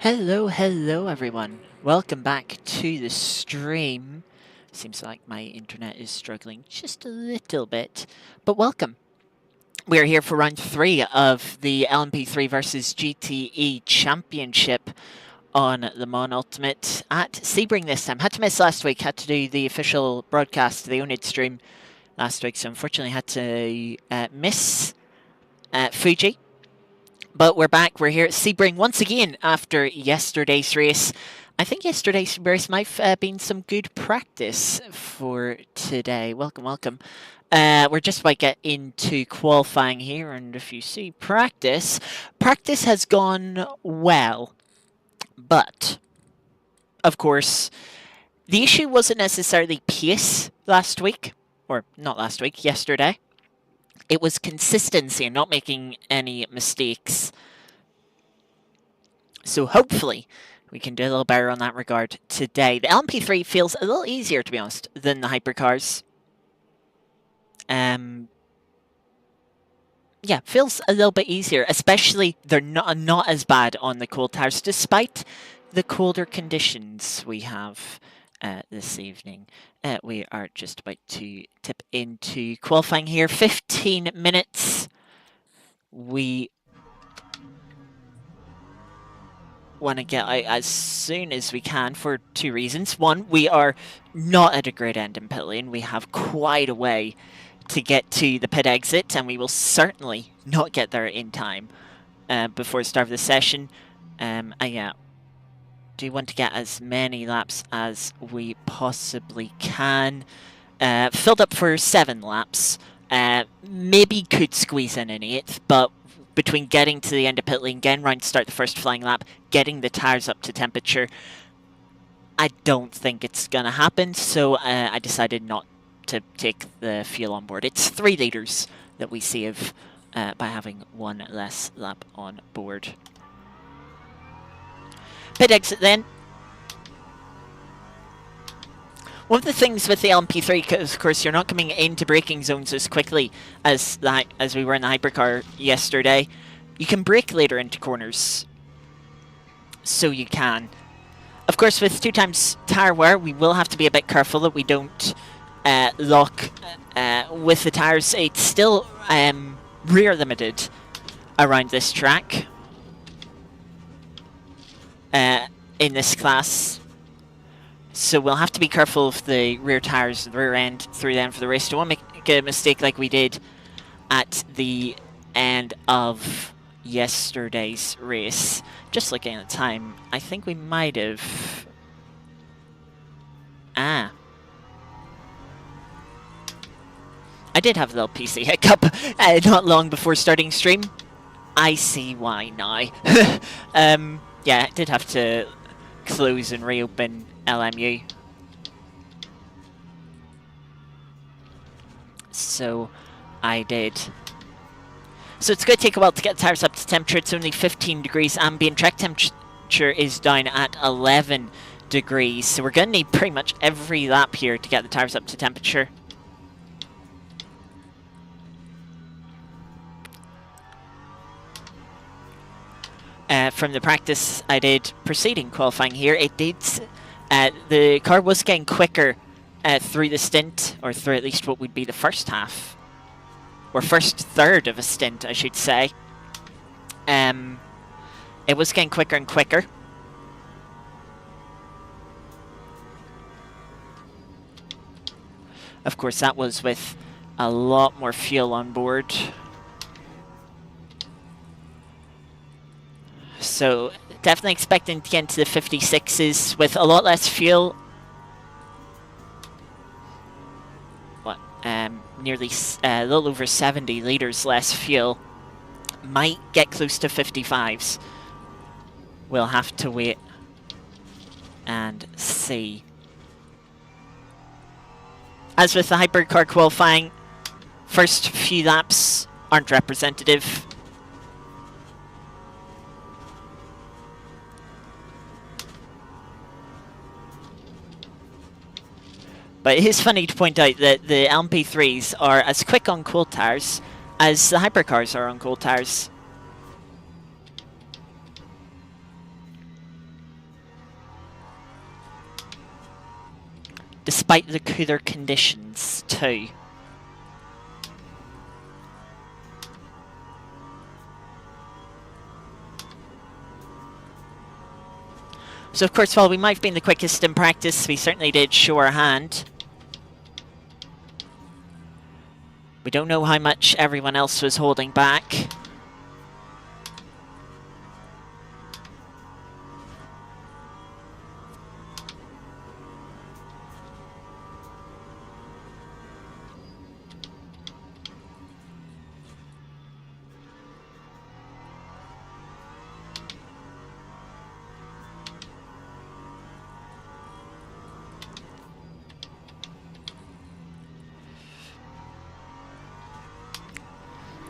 Hello everyone. Welcome back to the stream. Seems like my internet is struggling just a little bit, but welcome. We're here for round 3 of the LMP3 versus GTE Championship on Le Mans Ultimate at Sebring this time. Had to miss last week, had to do the official broadcast, the oNiD stream last week, so unfortunately had to miss Fuji. But we're back. We're here at Sebring once again after yesterday's race. I think yesterday's race might have been some good practice for today. Welcome. We're just about to get into qualifying here, and if you see practice has gone well. But, of course, the issue wasn't necessarily pace last week, or not last week, yesterday. It was consistency and not making any mistakes. So hopefully we can do a little better on that regard today. The LMP3 feels a little easier, to be honest, than the hypercars. Yeah, feels a little bit easier, especially they're not as bad on the cold tires, despite the colder conditions we have this evening. We are just about to tip into qualifying here. 15 minutes. We want to get out as soon as we can for two reasons. One, we are not at a great end in pit lane. We have quite a way to get to the pit exit, and we will certainly not get there in time before the start of the session. Yeah, do want to get as many laps as we possibly can. Filled up for 7 laps. Maybe could squeeze in an 8th, but between getting to the end of pit lane, getting round to start the first flying lap, getting the tyres up to temperature, I don't think it's going to happen, so I decided not to take the fuel on board. It's 3 litres that we save by having 1 less lap on board. Pit exit then. One of the things with the LMP3, because of course you're not coming into braking zones as quickly as we were in the hypercar yesterday, you can brake later into corners. So you can. Of course, with 2 times tyre wear, we will have to be a bit careful that we don't lock with the tyres. It's still rear limited around this track. In this class, so we'll have to be careful of the rear tyres, the rear end through them for the race. Don't want to make a mistake like we did at the end of yesterday's race. Just looking at the time, I think we might have... I did have a little PC hiccup not long before starting stream. I see why now. Yeah, I did have to close and reopen LMU. So I did. So it's going to take a while to get the tyres up to temperature. It's only 15 degrees. Ambient track temperature is down at 11 degrees. So we're going to need pretty much every lap here to get the tyres up to temperature. From the practice I did preceding qualifying here, it did. The car was getting quicker through the stint, or through at least what would be the first half, or first third of a stint, I should say. It was getting quicker and quicker. Of course, that was with a lot more fuel on board. So definitely expecting to get into the 56s with a lot less fuel. What? Nearly a little over 70 litres less fuel. Might get close to 55s. We'll have to wait and see. As with the hypercar qualifying, first few laps aren't representative. But it is funny to point out that the LMP3s are as quick on cold tyres as the hypercars are on cold tyres. despite the cooler conditions too. So of course, while we might have been the quickest in practice, we certainly did show our hand. We don't know how much everyone else was holding back.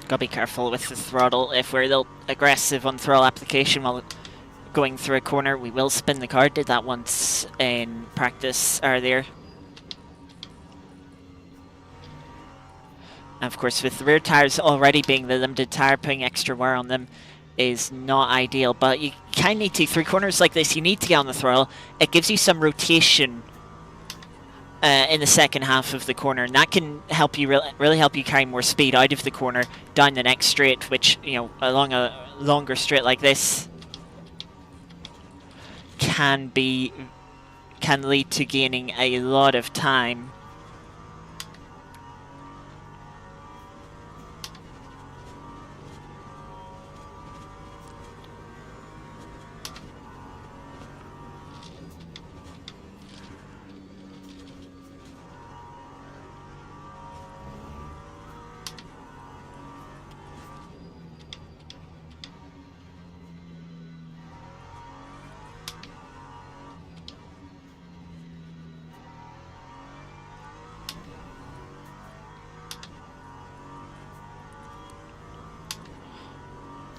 Gotta be careful with the throttle. If we're a little aggressive on throttle application while going through a corner, we will spin the car. Did that once in practice earlier. And of course, with the rear tyres already being the limited tyre, putting extra wear on them is not ideal. But you kind of need to, through corners like this, you need to get on the throttle. It gives you some rotation in the second half of the corner, and that can help you really help you carry more speed out of the corner down the next straight, which, you know, along a longer straight like this can lead to gaining a lot of time.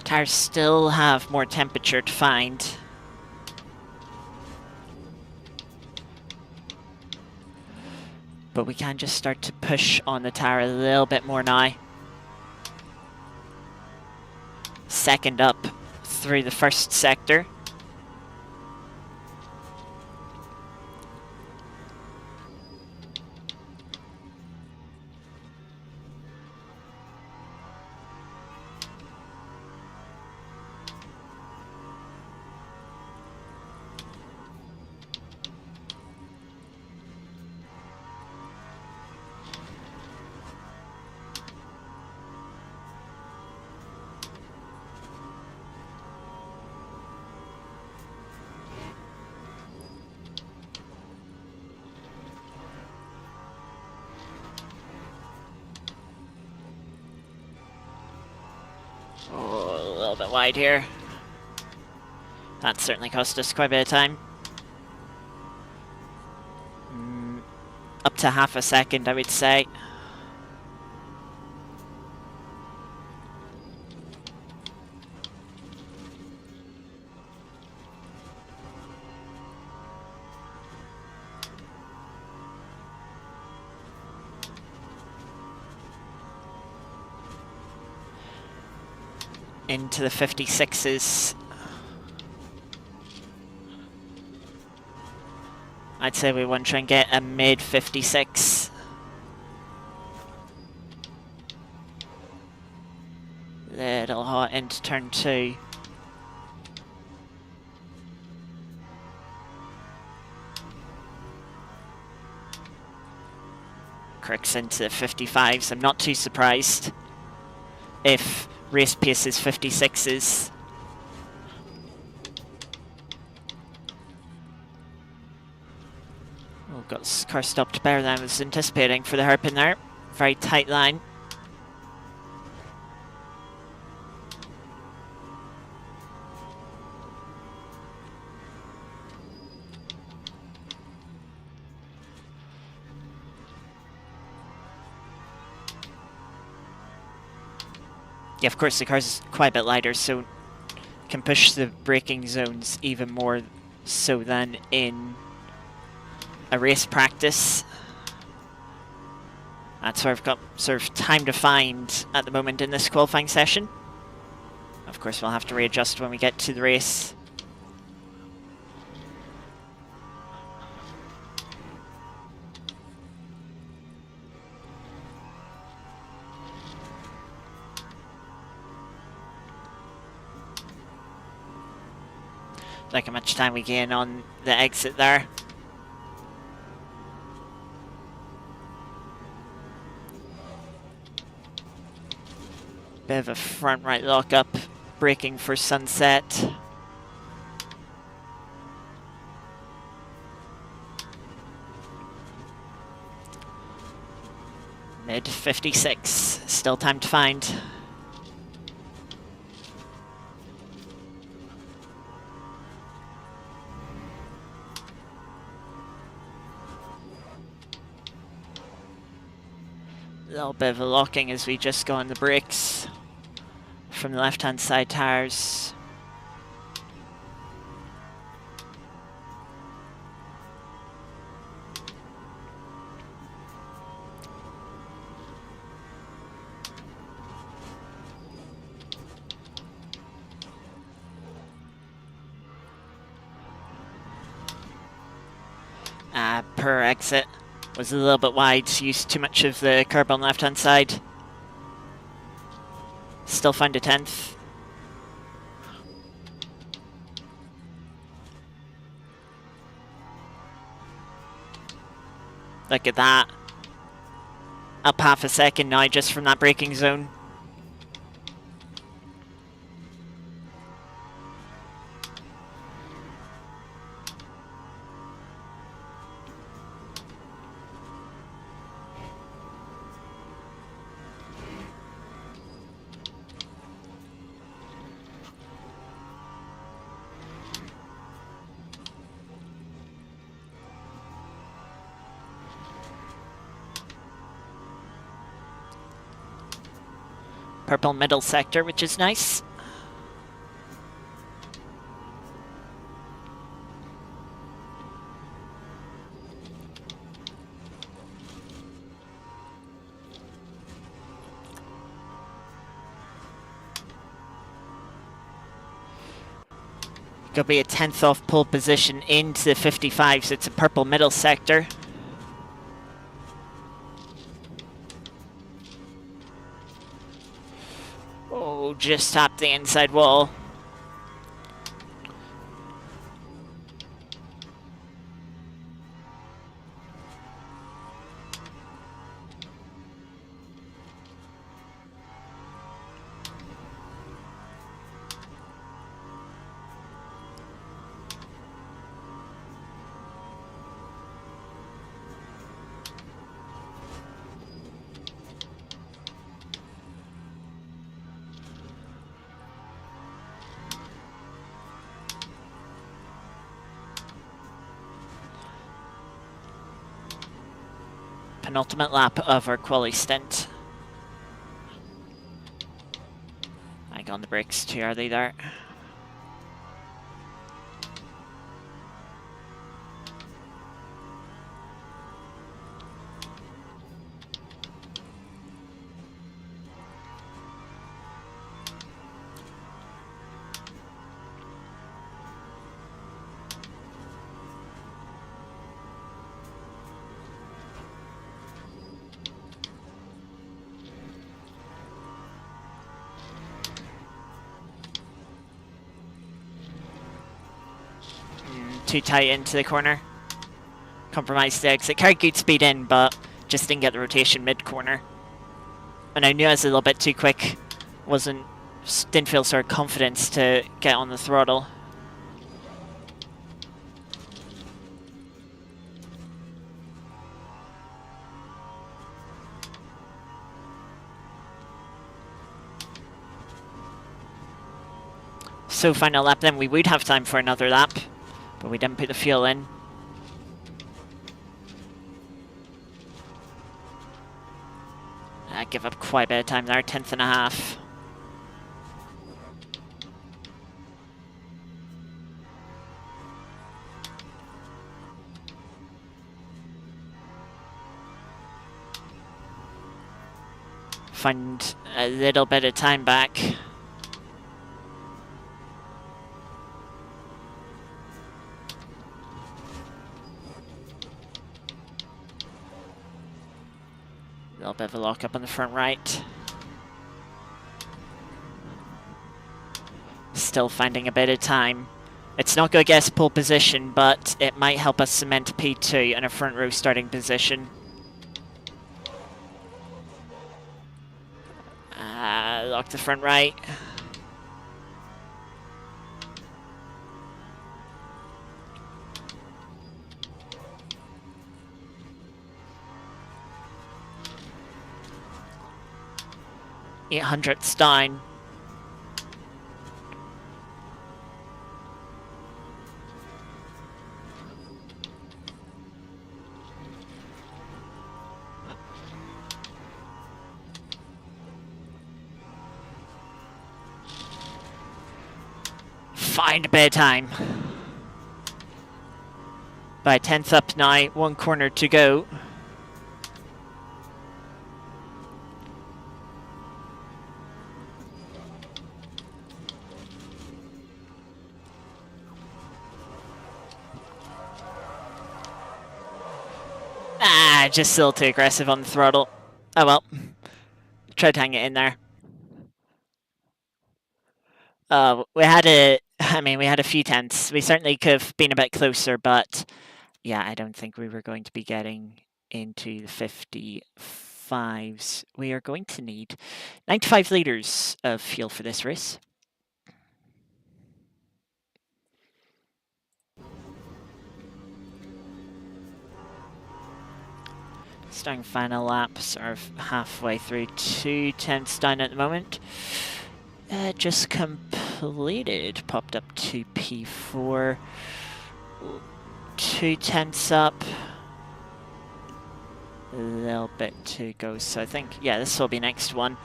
Tires still have more temperature to find. But we can just start to push on the tire a little bit more now. Second up through the first sector. Oh, a little bit wide here. That certainly cost us quite a bit of time. Up to half a second, I would say. Into the 56s. I'd say we want to try and get a mid 56. Little hot into turn 2. Crooks into the 55s. I'm not too surprised if race pace is 56s. Oh, got this car stopped better than I was anticipating for the hairpin there. Very tight line. Yeah, of course the car's quite a bit lighter, so can push the braking zones even more so than in a race practice. That's where I've got sort of time to find at the moment in this qualifying session. Of course, we'll have to readjust when we get to the race. Look how much time we gain on the exit there. Bit of a front right lock-up, braking for sunset. Mid 56, still time to find. A little bit of a locking as we just go on the brakes from the left-hand side tyres. Per exit was a little bit wide, used too much of the curb on the left-hand side. Still find a 10th. Look at that. Up half a second now just from that braking zone. Purple middle sector, which is nice. Could be a 10th off pole position into the 55, so it's a purple middle sector. Oh, just tapped the inside wall. Penultimate lap of our quali stint. I got on the brakes too early there. Too tight into the corner. Compromised the exit. Carried good speed in, but just didn't get the rotation mid-corner. And I knew I was a little bit too quick. Didn't feel sort of confidence to get on the throttle. So final lap then, we would have time for another lap. But we didn't put the fuel in. I give up quite a bit of time there, 10th and a half. Find a little bit of time back. A little bit of a lock-up on the front right. Still finding a bit of time. It's not going to get us pole position, but it might help us cement P2 in a front row starting position. Lock the front right. .800ths down. Find a bit of time. By 10th up now, 1 corner to go. Just a little too aggressive on the throttle. Oh well. Tried to hang it in there. We had a few tenths. We certainly could have been a bit closer, but yeah, I don't think we were going to be getting into the 55s. We are going to need 95 litres of fuel for this race. Starting final lap, sort of halfway through, 2 tenths down at the moment. Just completed, popped up to P4. 2 tenths up. A little bit to go, so I think, yeah, this will be next one.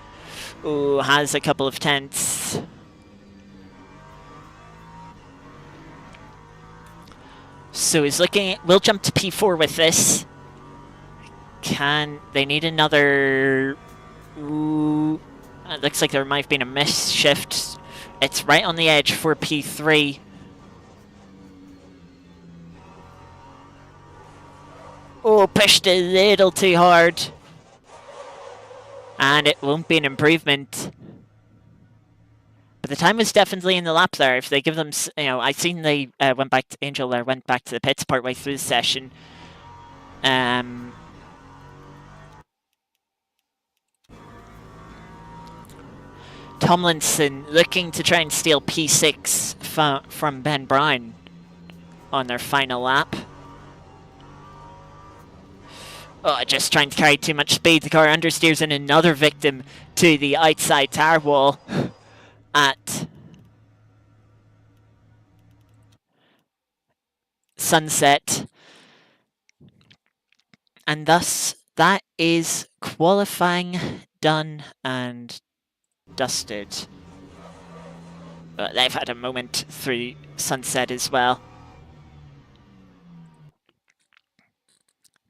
Ooh, has a couple of tenths. So he's looking at, we'll jump to P4 with this. They need another... Ooh, it looks like there might have been a miss shift. It's right on the edge for P3. Oh, pushed a little too hard. And it won't be an improvement. But the time was definitely in the lap there. If they give them, I've seen they went back to Angel there, went back to the pits partway through the session. Tomlinson looking to try and steal P6 from Ben Brown on their final lap. Oh, just trying to carry too much speed. The car understeers and another victim to the outside tire wall at Sunset. And thus, that is qualifying done and dusted. But they've had a moment through Sunset as well.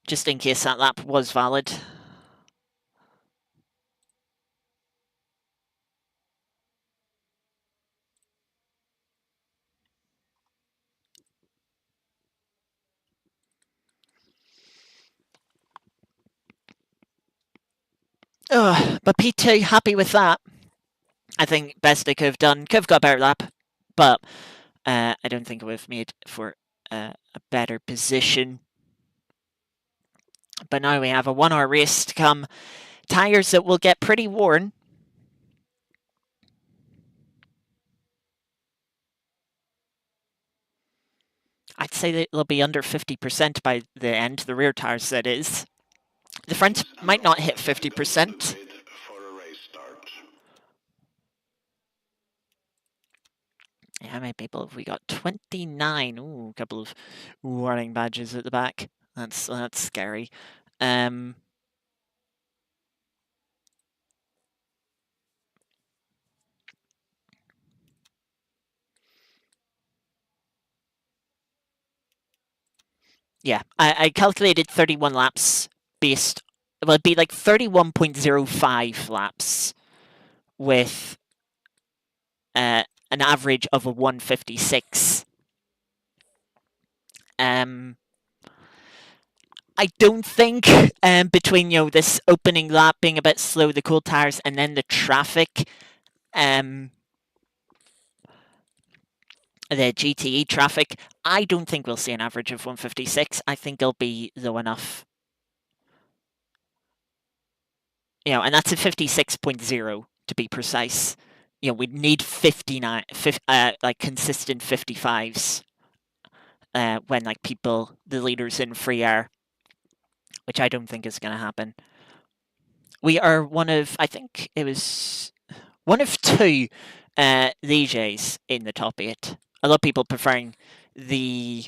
Just in case that lap was valid. But P2, happy with that. I think best they could have done. Could have got a better lap, but I don't think it would have made for a better position. But now we have a 1 hour race to come. Tyres that will get pretty worn. I'd say that they'll be under 50% by the end, the rear tyres that is. The front might not hit 50%. How many people have we got? 29. Ooh, a couple of warning badges at the back. That's scary. Yeah, I calculated 31 laps based... Well, it'd be like 31.05 laps with an average of a 156. I don't think between this opening lap being a bit slow, the cold tires, and then the traffic, the GTE traffic, I don't think we'll see an average of 156. I think it'll be low enough. And that's a 56.0 to be precise. We'd need 59, like consistent 55s when like the leaders in free are, which I don't think is going to happen. We are I think it was one of two DJs in the top 8. A lot of people preferring the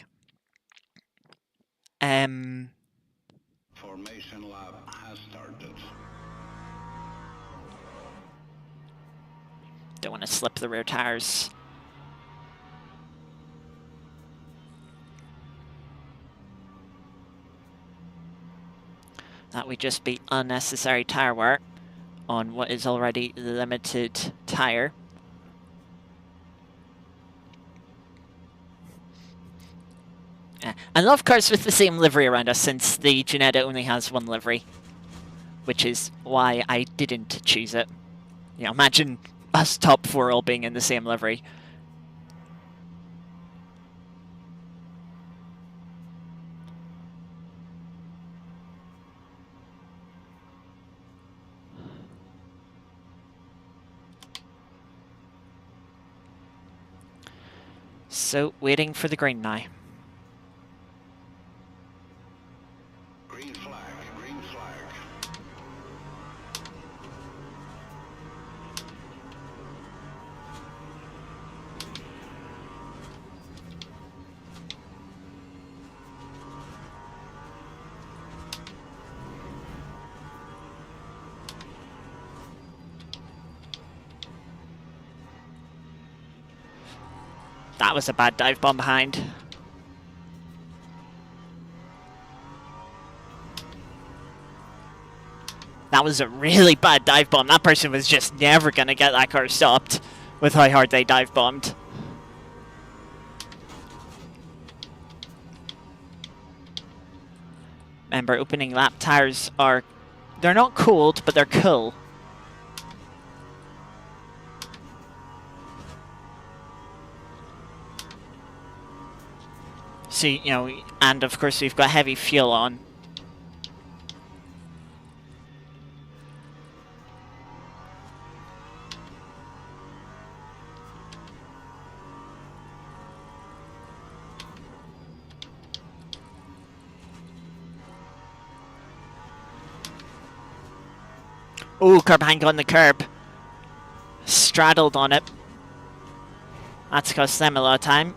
Formation lab has started. Don't want to slip the rear tires. That would just be unnecessary tire wear on what is already limited tire. I love cars with the same livery around us, since the Ginetta only has one livery, which is why I didn't choose it. Imagine us top 4 all being in the same livery. So, waiting for the green now. Green flag, green flag. That was a bad dive bomb behind. That was a really bad dive bomb. That person was just never going to get that car stopped with how hard they dive bombed. Remember, opening lap tires they're not cold, but they're cool. So, and of course we've got heavy fuel on. Oh, car behind got on the curb. Straddled on it. That's cost them a lot of time.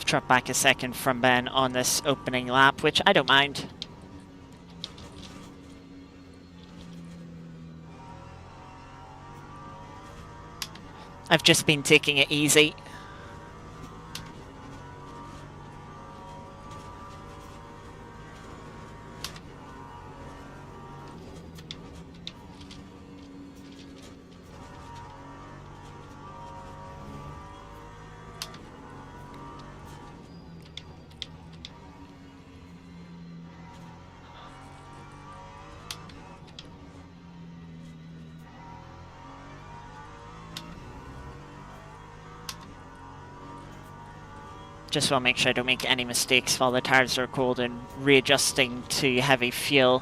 Drop back a second from Ben on this opening lap, which I don't mind. I've just been taking it easy. Just want to make sure I don't make any mistakes while the tires are cold and readjusting to heavy fuel.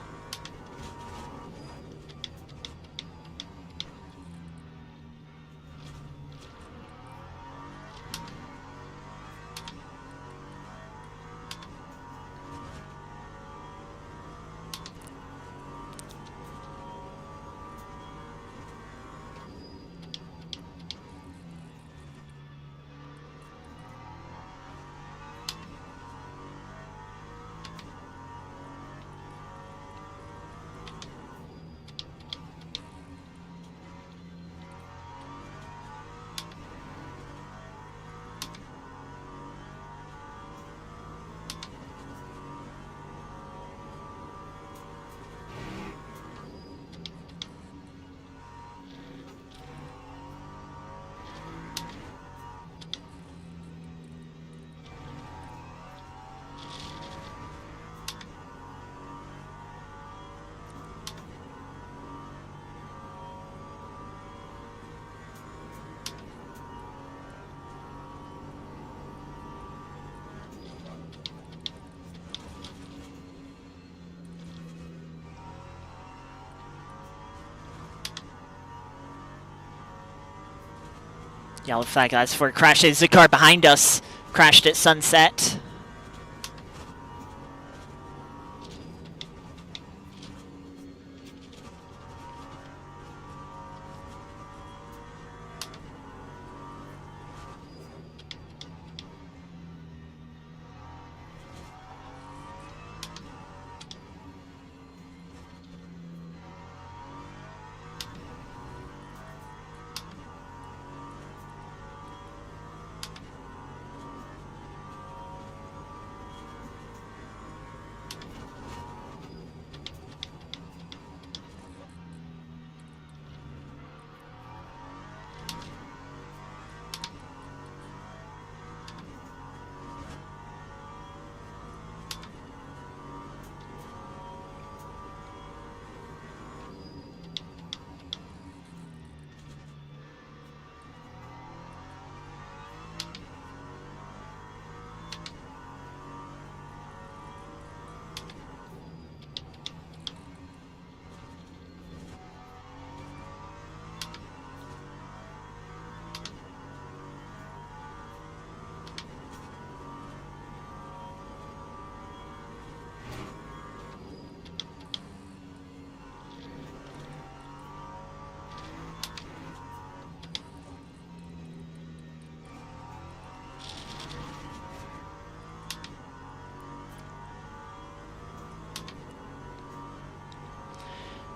Yellow flag as for crashes. The car behind us crashed at sunset.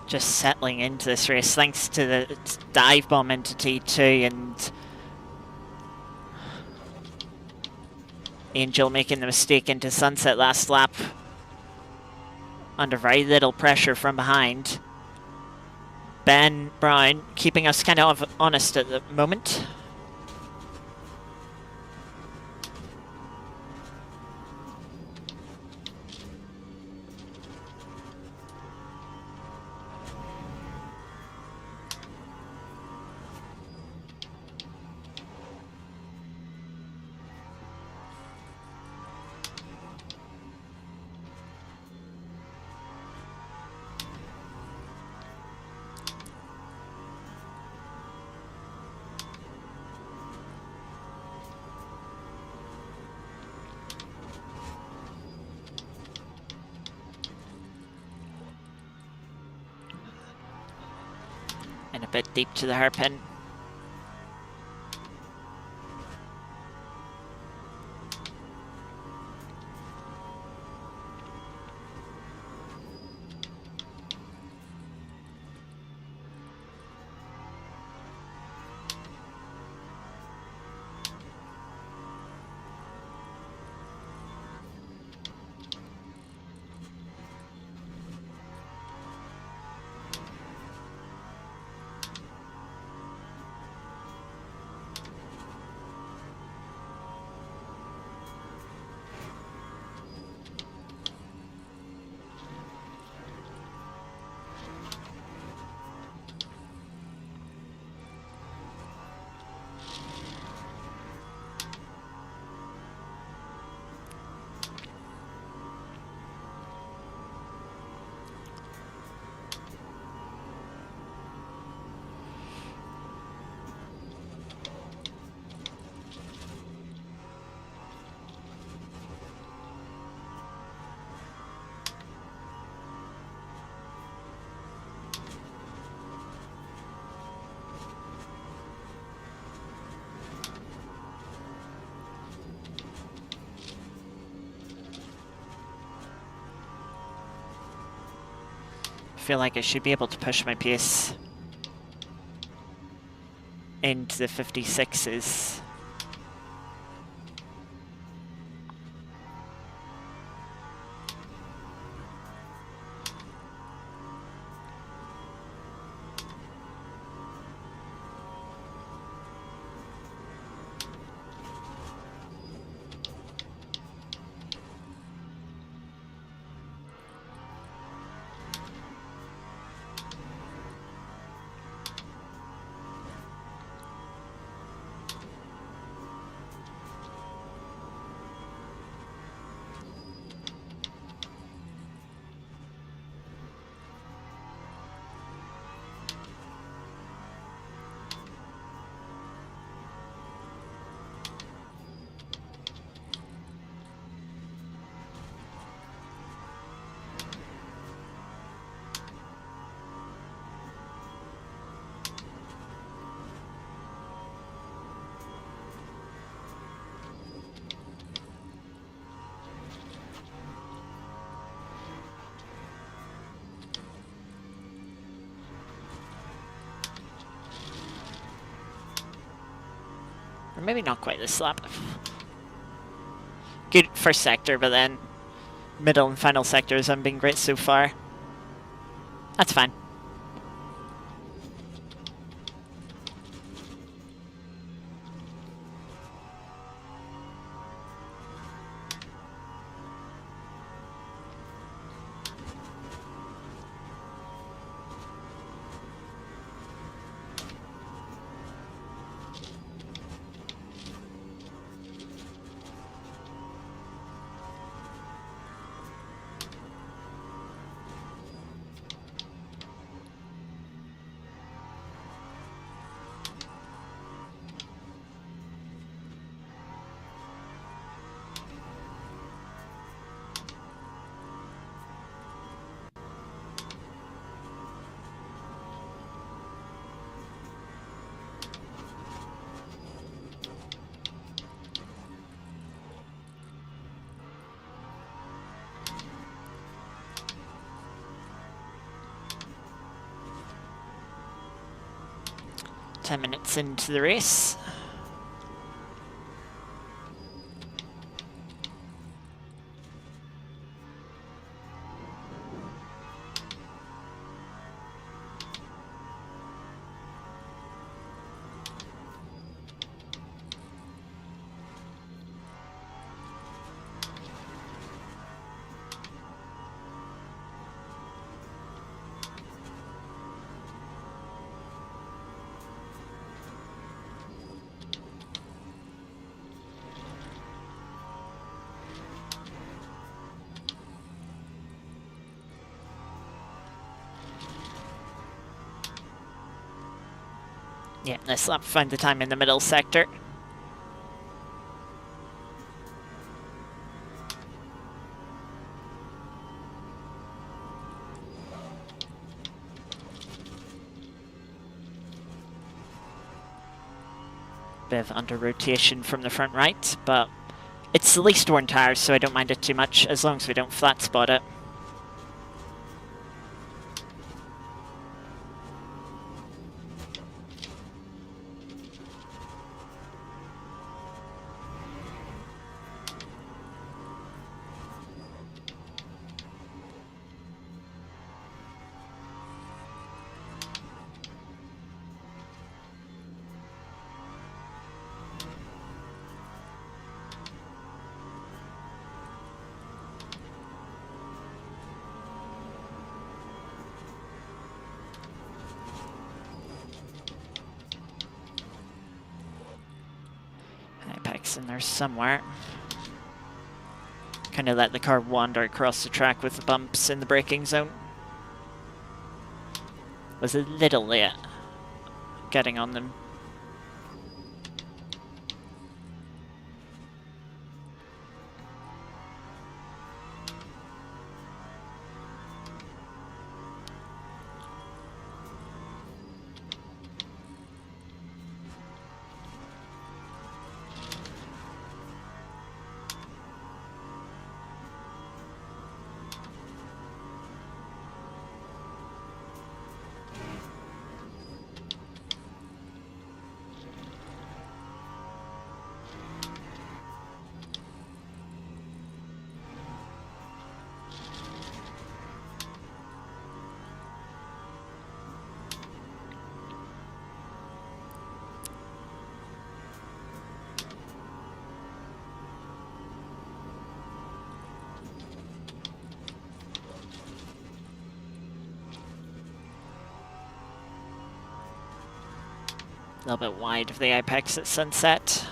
Just settling into this race thanks to the dive bomb into T2 and Angel making the mistake into sunset last lap under very little pressure from behind. Ben Brown keeping us kind of honest at the moment. And a bit deep to the hairpin. I feel like I should be able to push my pace into the 56s. Or maybe not quite this lap. Good first sector, but then middle and final sectors haven't been great so far. That's fine. Minutes into the race. Yeah, this lap find the time in the middle sector. Bit of under rotation from the front right, but it's the least worn tyres, so I don't mind it too much as long as we don't flat spot it. In there somewhere. Kind of let the car wander across the track with the bumps in the braking zone. Was a little late getting on them. A little bit wide of the apex at sunset.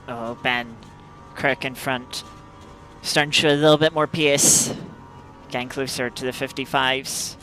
Oh, Ben. Kirk in front. Starting to show a little bit more pace. Getting closer to the 55s.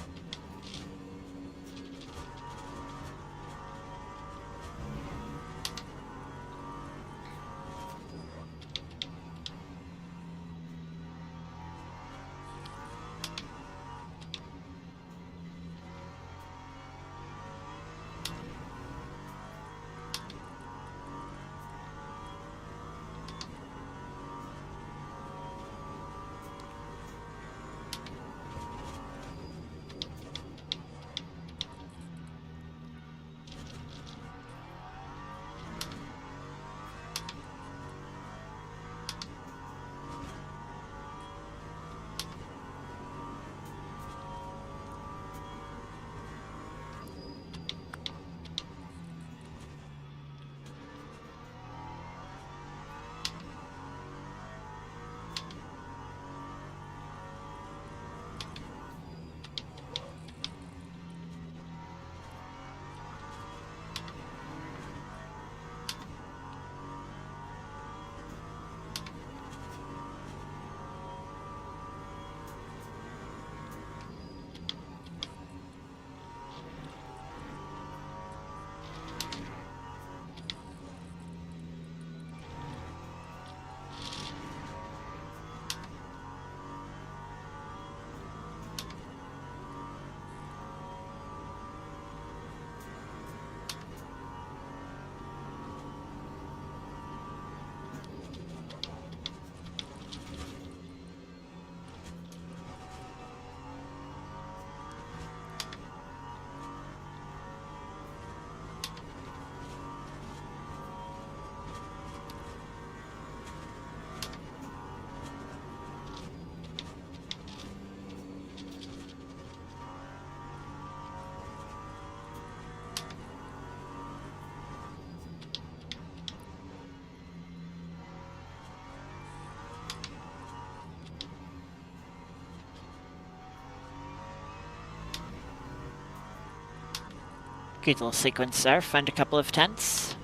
Good little sequence there. Found a couple of tenths.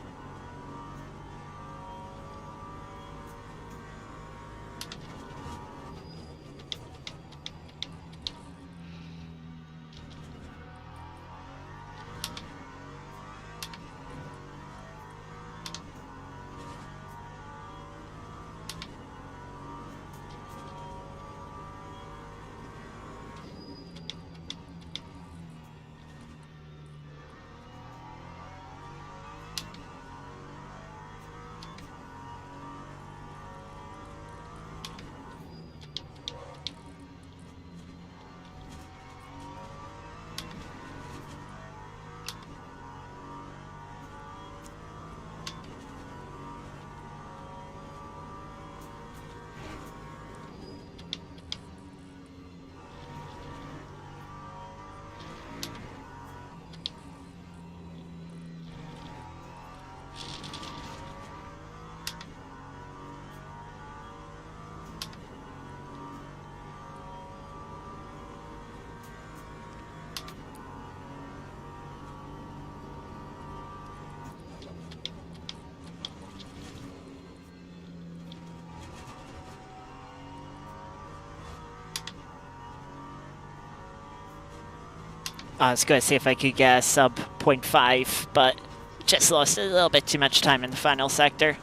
I was going to see if I could get a sub 0.5, but just lost a little bit too much time in the final sector.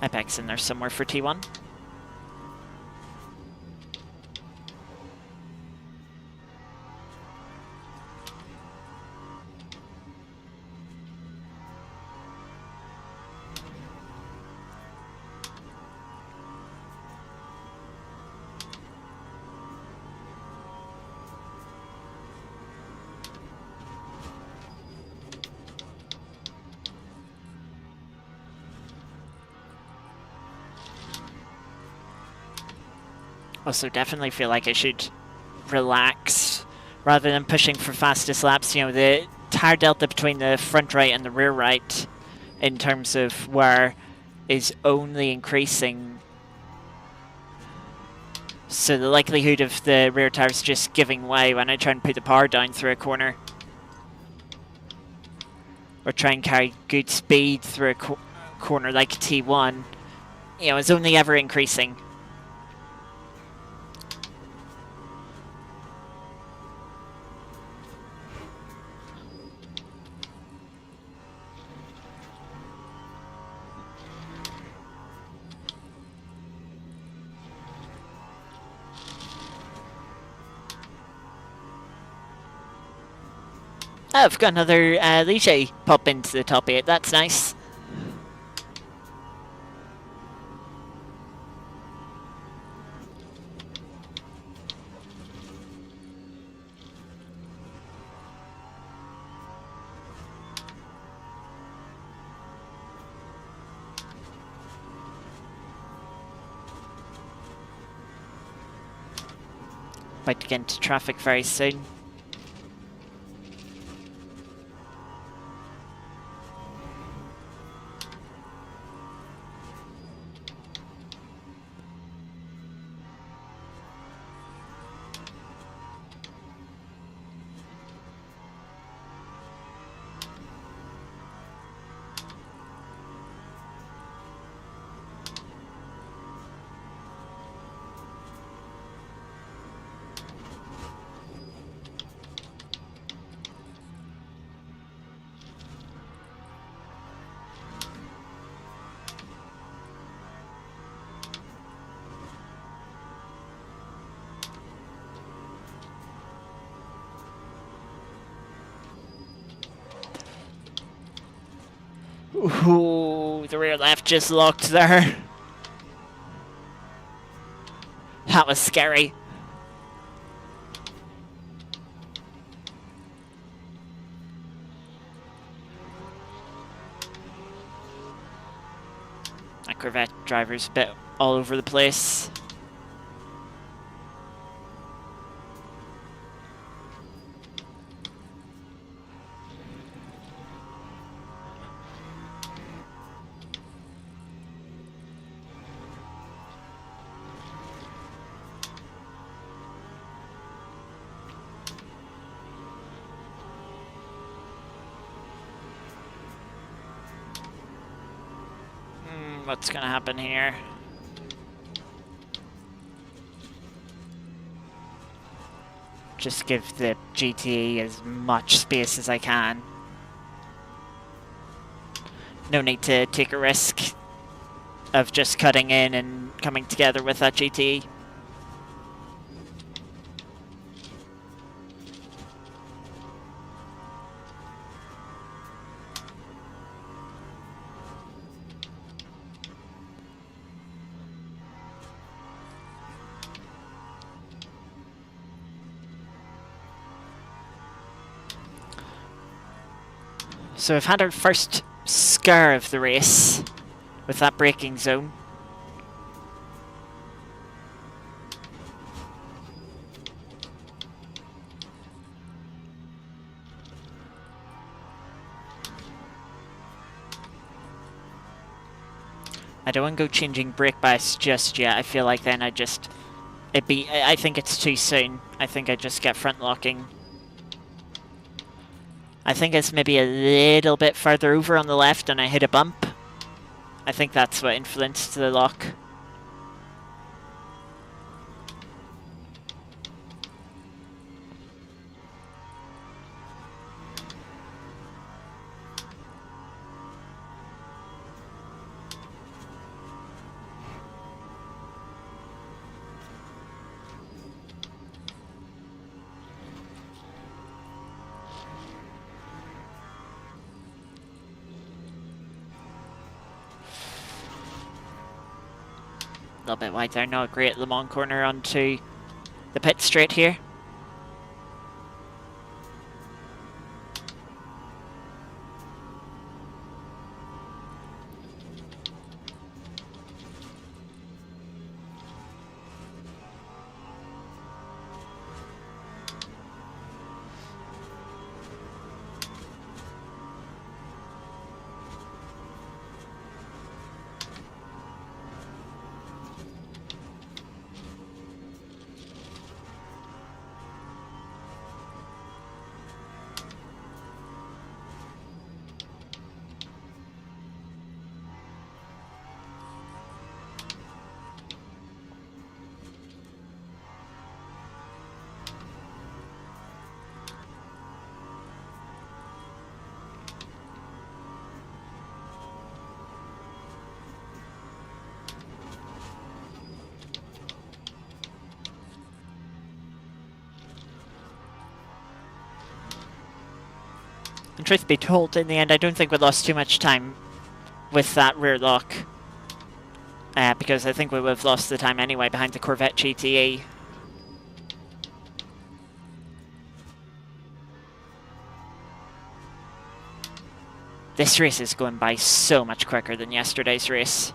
Apex in there somewhere for T1. Also, definitely feel like I should relax rather than pushing for fastest laps. You know, the tire delta between the front right and the rear right in terms of wear is only increasing. So the likelihood of the rear tires just giving way when I try and put the power down through a corner or try and carry good speed through a corner like T1, you know, is only ever increasing. Oh, I've got another Ligier pop into the top 8. That's nice. About to get into traffic very soon. Ooh, the rear left just locked there. That was scary. That Corvette driver's a bit all over the place. What's gonna happen here? Just give the GTE as much space as I can. No need to take a risk of just cutting in and coming together with that GTE. So we've had our first scare of the race with that braking zone. I don't want to go changing brake bias just yet. I feel like then I think it's too soon. I think I just get front locking. I think it's maybe a little bit further over on the left and I hit a bump. I think that's what influenced the lock. A little bit wide there, not a great Le Mans corner onto the pit straight here. And truth be told, in the end, I don't think we lost too much time with that rear lock. Because I think we would have lost the time anyway behind the Corvette GTE. This race is going by so much quicker than yesterday's race.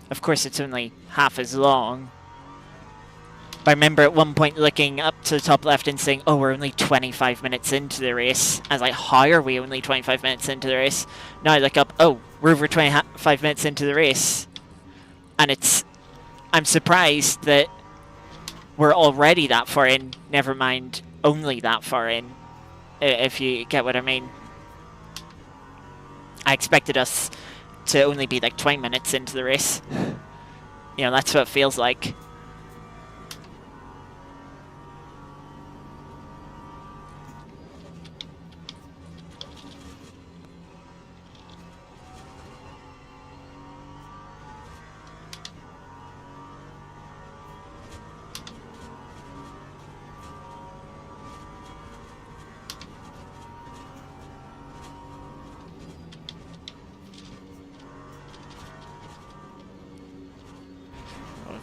Of course, it's only half as long. But I remember at one point looking up to the top left and saying, oh, we're only 25 minutes into the race. I was like, how are we only 25 minutes into the race? Now I look up, oh, we're over 25 minutes into the race. And I'm surprised that we're already that far in, never mind only that far in, if you get what I mean. I expected us to only be like 20 minutes into the race. You know, that's what it feels like.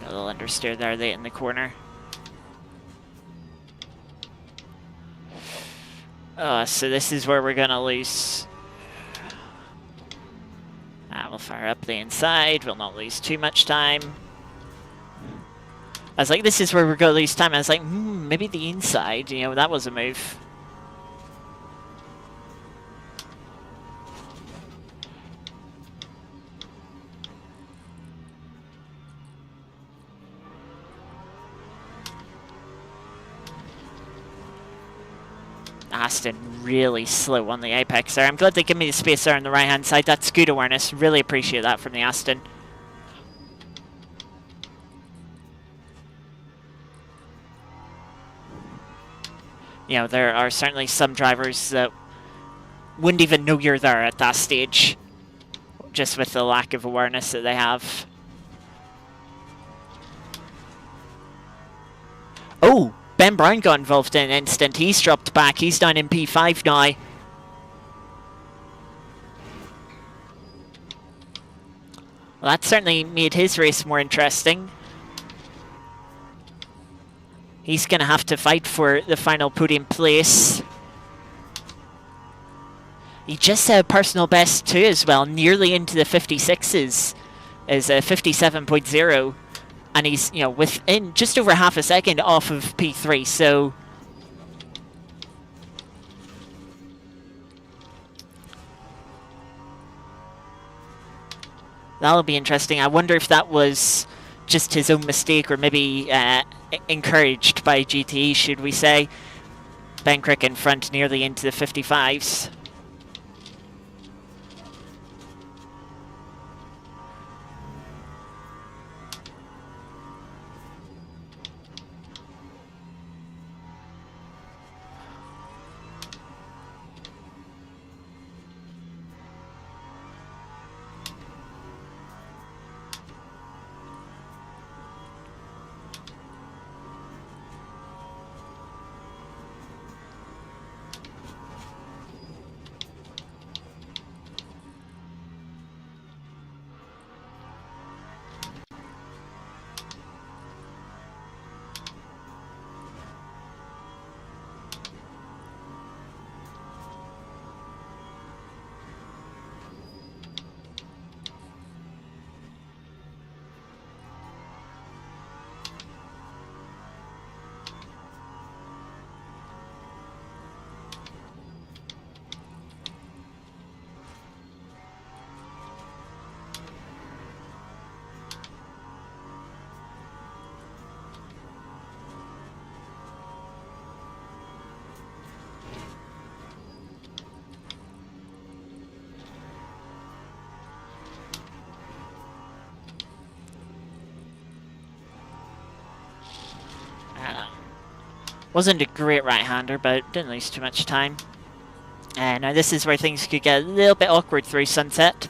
A little understeer there late in the corner. So this is where we're gonna lose. We'll fire up the inside. We'll not lose too much time. I was like, this is where we're gonna lose time. I was like, maybe the inside. You know, that was a move. Aston really slow on the apex there. I'm glad they give me the space there on the right hand side. That's good awareness. Really appreciate that from the Aston. You know, there are certainly some drivers that wouldn't even know you're there at that stage, just with the lack of awareness that they have. Oh! Ben Brown got involved in an instant. He's dropped back. He's down in P5 now. Well, that certainly made his race more interesting. He's going to have to fight for the final podium place. He just set a personal best too as well, nearly into the 56s. Is a 57.0. And he's, you know, within just over half a second off of P3, so... That'll be interesting. I wonder if that was just his own mistake or maybe encouraged by GTE, should we say. Ben Crick in front, nearly into the 55s. Wasn't a great right-hander, but didn't lose too much time. Now this is where things could get a little bit awkward through Sunset.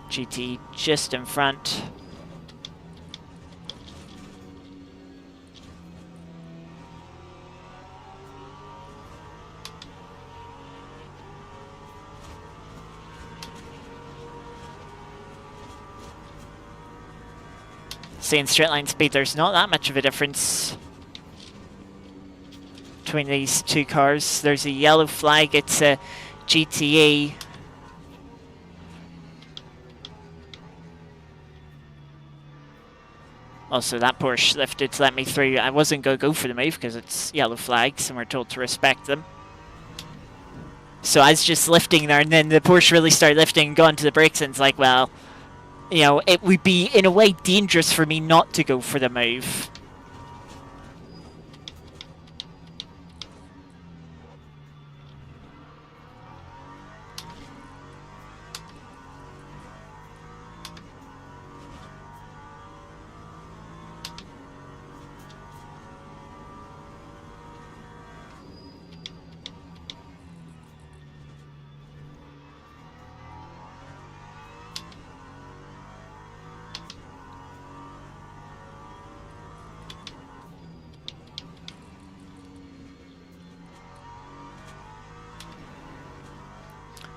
GT just in front. See, in straight line speed, there's not that much of a difference between these two cars. There's a yellow flag, it's a GTE. Also, that Porsche lifted to let me through. I wasn't going to go for the move because it's yellow flags and we're told to respect them. So I was just lifting there, and then the Porsche really started lifting and going to the brakes, and it's like, well, you know, it would be, in a way, dangerous for me not to go for the move.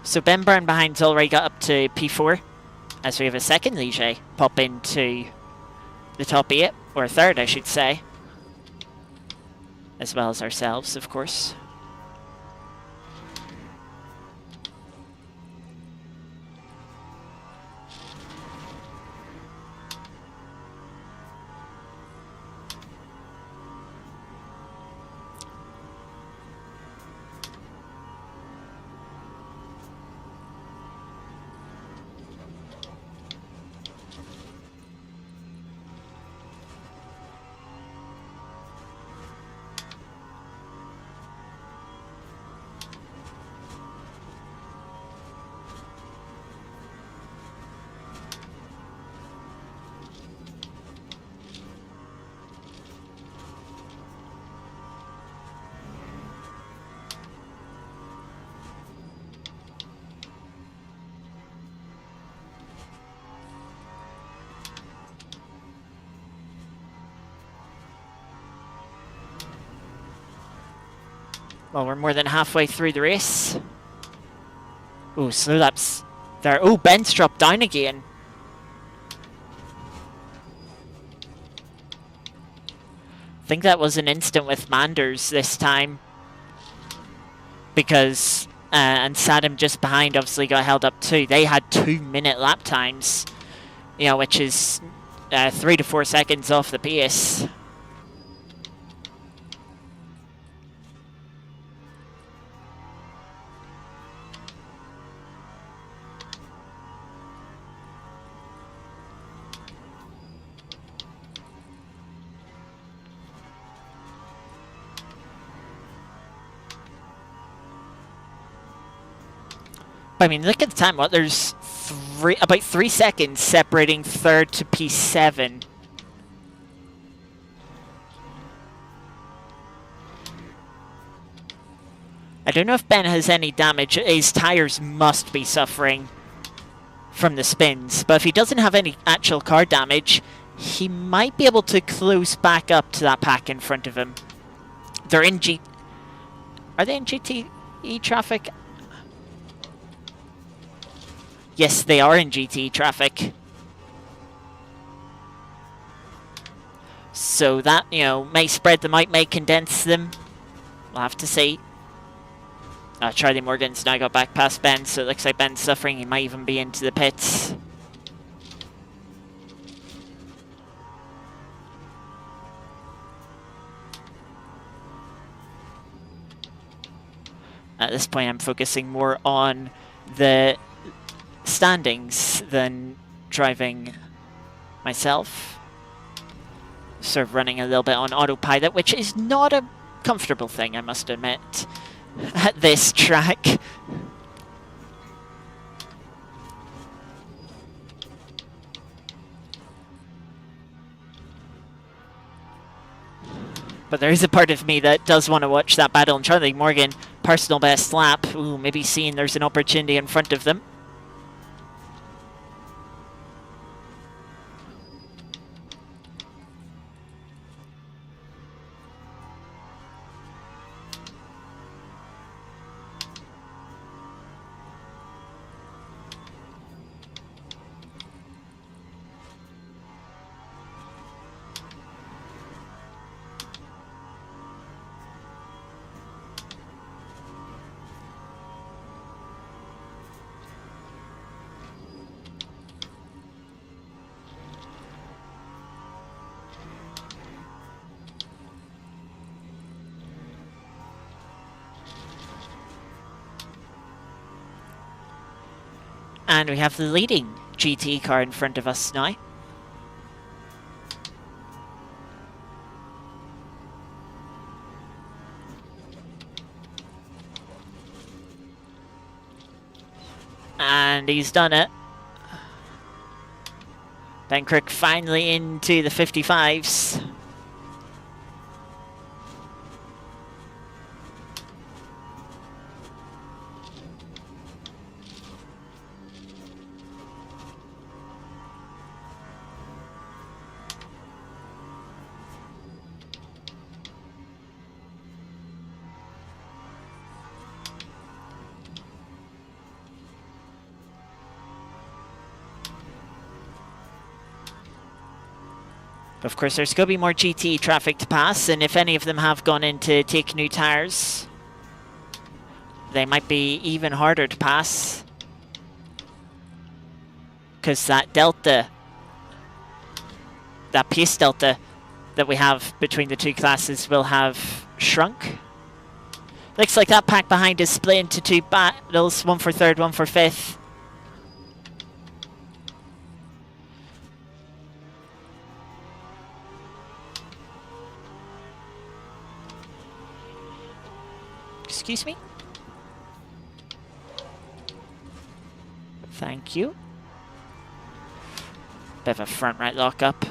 So Ben Brown behind's already got up to P4, as we have a second Ligier pop into the top 8, or third I should say, as well as ourselves, of course. Well, we're more than halfway through the race. Oh, slow laps there. Oh, Ben's dropped down again. I think that was an instant with Manders this time. Because, and Saddam just behind obviously got held up too. They had 2-minute lap times, you know, which is 3 to 4 seconds off the pace. I mean, look at the time. What, there's about 3 seconds separating third to P7. I don't know if Ben has any damage. His tyres must be suffering from the spins. But if he doesn't have any actual car damage, he might be able to close back up to that pack in front of him. They're in Are they in GTE traffic? Yes, they are in GTE traffic. So that, you know, may spread them out, may condense them. We'll have to see. Charlie Morgan's now got back past Ben, so it looks like Ben's suffering. He might even be into the pits. At this point, I'm focusing more on the standings than driving myself. Sort of running a little bit on autopilot, which is not a comfortable thing, I must admit, at this track. But there is a part of me that does want to watch that battle. And Charlie Morgan, personal best lap. Ooh, maybe seeing there's an opportunity in front of them. And we have the leading GTE car in front of us now. And he's done it. Ben Crook finally into the 55s. Of course, there's going to be more GTE traffic to pass, and if any of them have gone in to take new tyres, they might be even harder to pass. Because that delta, that pace delta that we have between the two classes will have shrunk. Looks like that pack behind is split into two battles, one for third, one for fifth. Excuse me? Thank you. Bit of a front right lockup.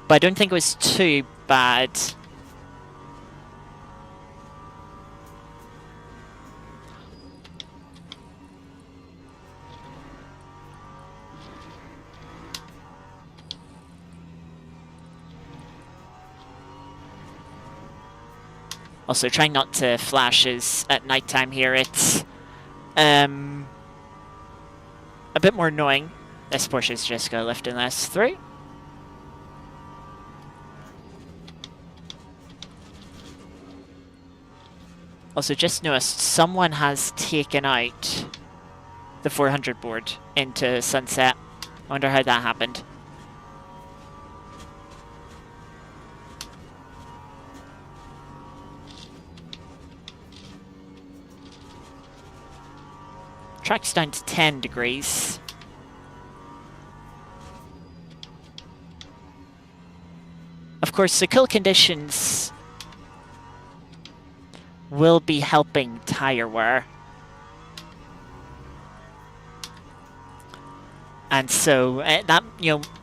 But I don't think it was too bad. Also, trying not to flashes at nighttime here. It's a bit more annoying. This Porsche's just got left in last three. Also, just noticed someone has taken out the 400 board into sunset. I wonder how that happened. Track's down to 10 degrees. Of course, the cool conditions will be helping tyre wear. And so that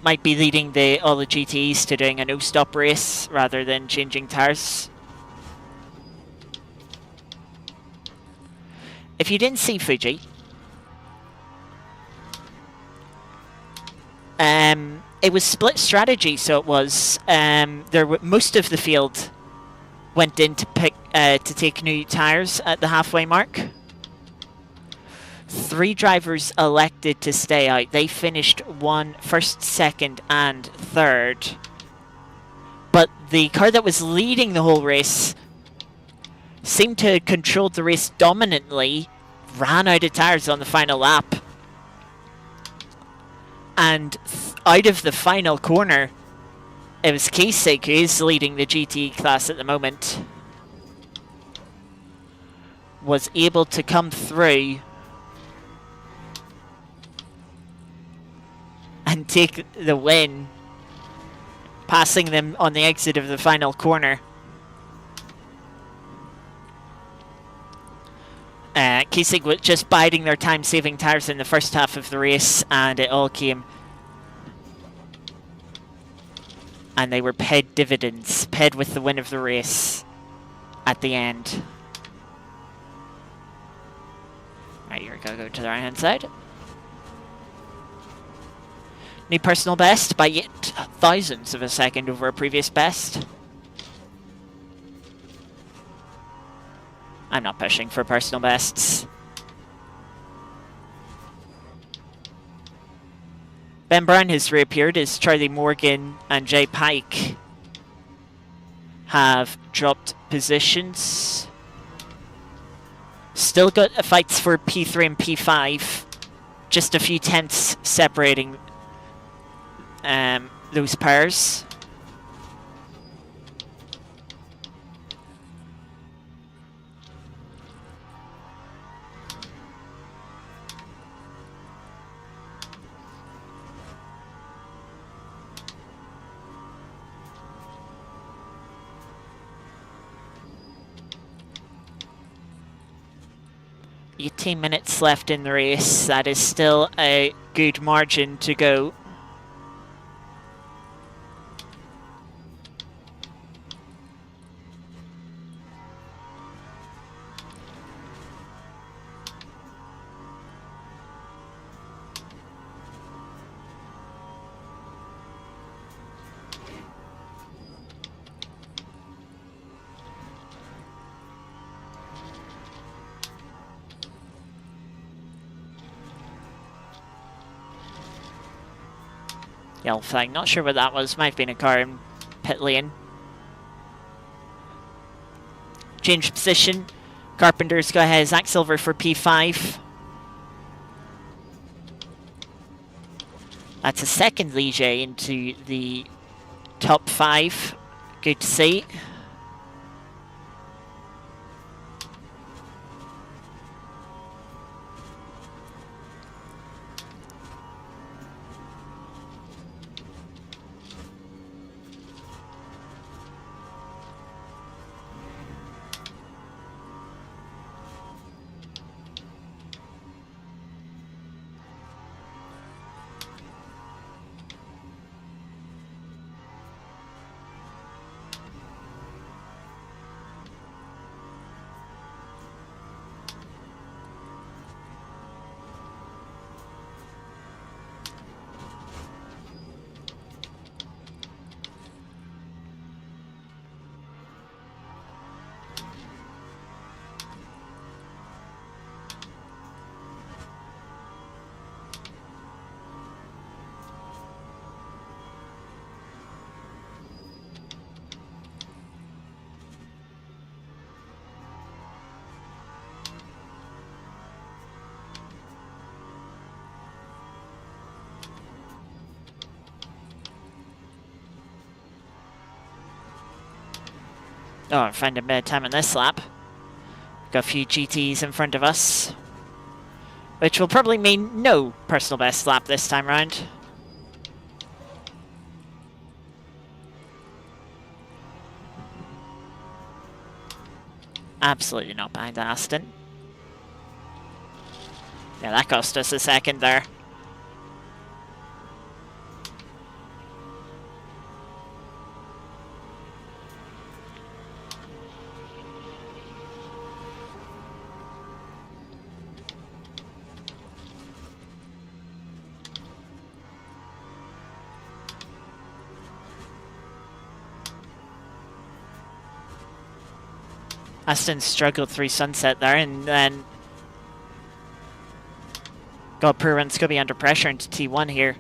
might be leading all the GTEs to doing a no-stop race rather than changing tyres. If you didn't see Fuji, it was split strategy, so it was most of the field went in to take new tyres at the halfway mark. 3 drivers elected to stay out. They finished first, second, and third. But the car that was leading the whole race seemed to have controlled the race dominantly, ran out of tyres on the final lap. And out of the final corner, it was Kasich who is leading the GTE class at the moment. Was able to come through and take the win, passing them on the exit of the final corner. Kasich was just biding their time, saving tyres in the first half of the race, and it all came. And they were paid dividends, paid with the win of the race at the end. Right, you're going to go to the right-hand side. New personal best by yet thousandths of a second over a previous best. I'm not pushing for personal bests. Ben Brown has reappeared as Charlie Morgan and Jay Pike have dropped positions. Still got fights for P3 and P5. Just a few tenths separating those pairs. 18 minutes left in the race. That is still a good margin to go. Yellow flag, not sure what that was. Might have been a car in pit lane. Change position. Carpenter's go ahead. Zach Silver for P5. That's a second Liege into the top 5. Good to see. Oh, I'm finding a bit of time on this lap. Got a few GTEs in front of us, which will probably mean no personal best lap this time round. Absolutely not behind Aston. Yeah, that cost us a second there. Aston struggled through Sunset there, and then God, Purwan's going to be under pressure into T1 here.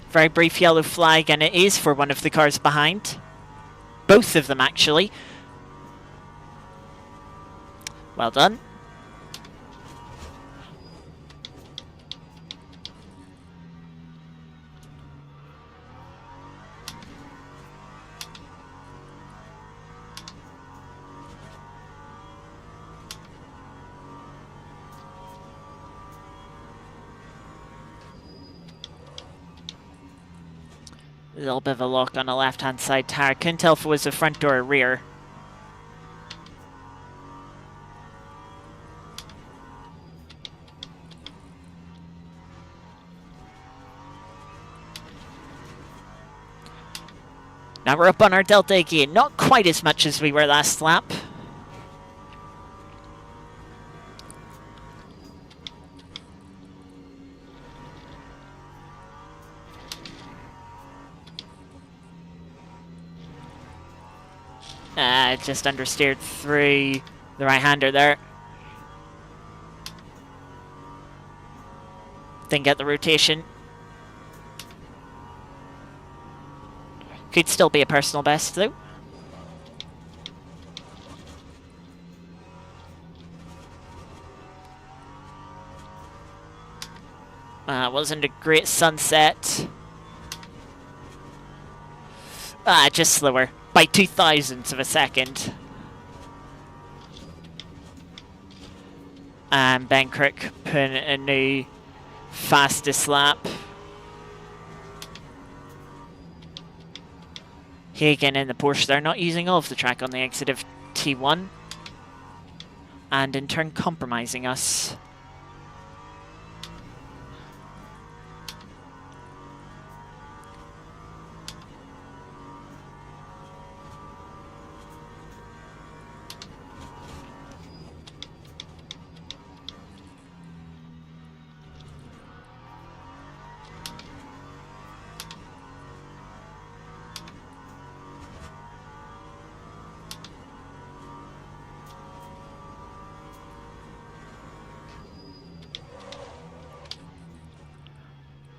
Very brief yellow flag, and it is for one of the cars behind. Both of them, actually. Well done. A little bit of a lock on the left-hand side tire. Couldn't tell if it was the front or rear. Now we're up on our delta again. Not quite as much as we were last lap. Just understeered through the right-hander there. Didn't get the rotation. Could still be a personal best, though. Wasn't a great sunset. Just slower. By 0.002 of a second. And Ben Crook putting a new fastest lap. Here again in the Porsche, they're not using all of the track on the exit of T1. And in turn compromising us.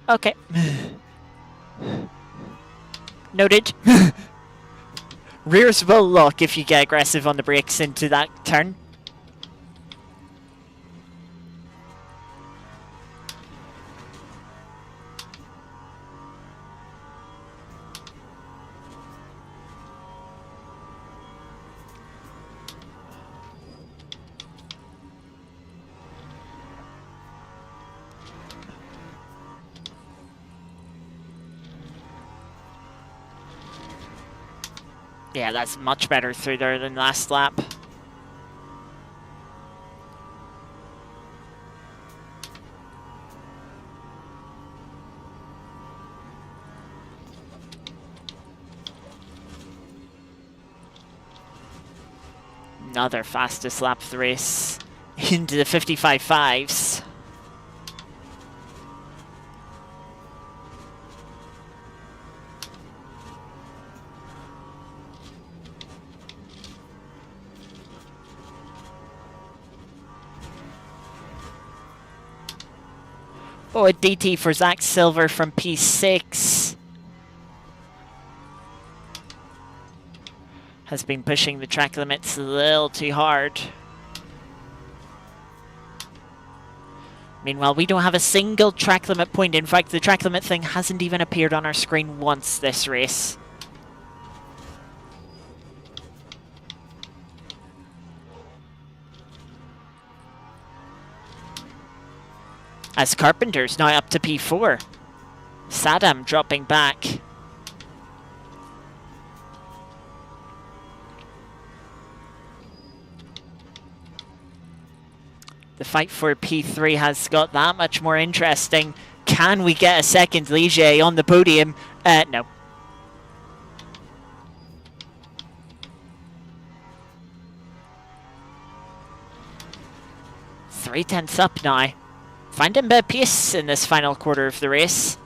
Okay. Noted. Rears will lock if you get aggressive on the brakes into that turn. Yeah, that's much better through there than last lap. Another fastest lap of the race into the 55.5s. Oh, a DT for Zach Silver from P6. Has been pushing the track limits a little too hard. Meanwhile, we don't have a single track limit point. In fact, the track limit thing hasn't even appeared on our screen once this race. As Carpenter's now up to P4. Saddam dropping back. The fight for P3 has got that much more interesting. Can we get a second Ligier on the podium? No. Three tenths up now. Finding a bit of pace in this final quarter of the race.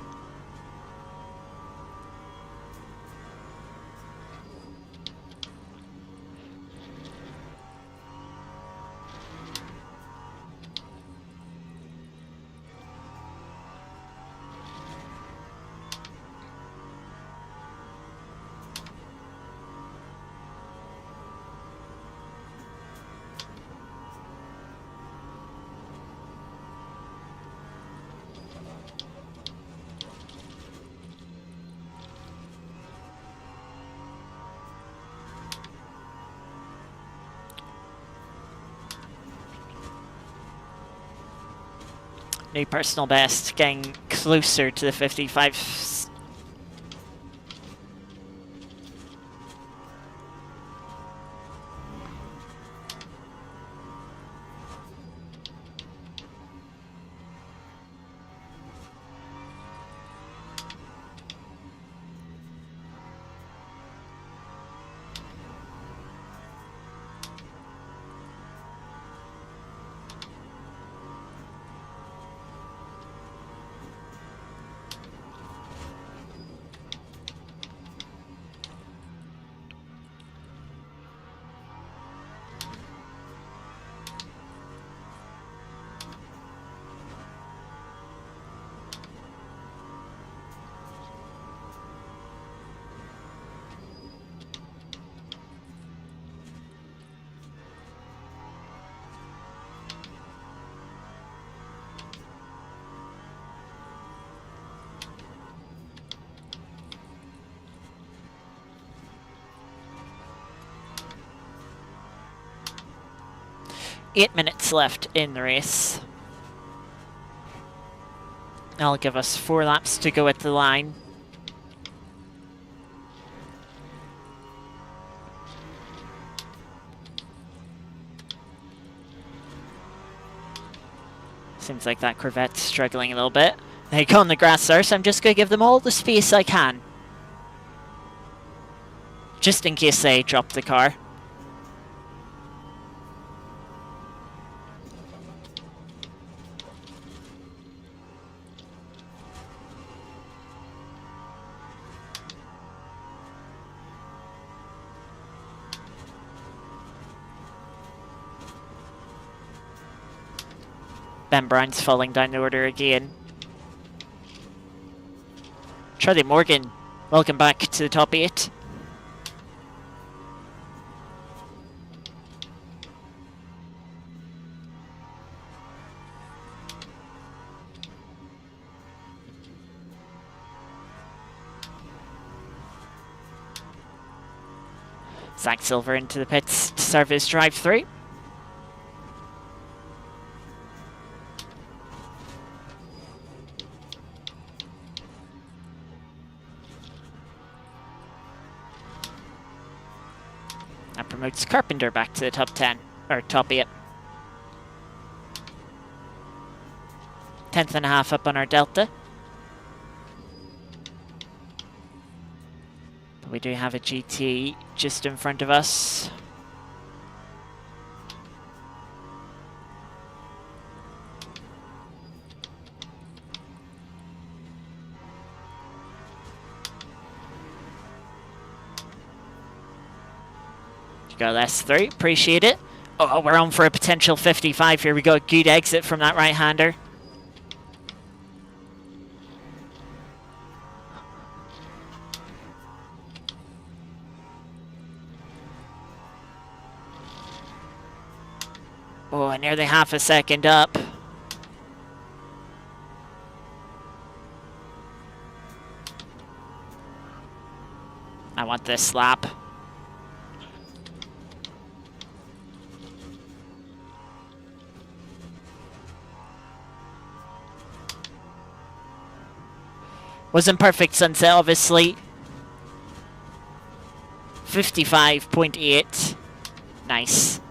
New personal best, getting closer to the 55. 8 minutes left in the race. That'll give us 4 laps to go at the line. Seems like that Corvette's struggling a little bit. They go on the grass there, so I'm just going to give them all the space I can. Just in case they drop the car. Ben Brown's falling down the order again. Charlie Morgan, welcome back to the top 8. Zach Silver into the pits to serve his drive-through. That promotes Carpenter back to the top 10, or top 8. 10th and a half up on our Delta. But we do have a GTE just in front of us. Go S3, appreciate it. Oh, we're on for a potential 55 here. We got a good exit from that right-hander. Oh, nearly half a second up. I want this lap. Wasn't perfect sunset, obviously. 55.8. Nice.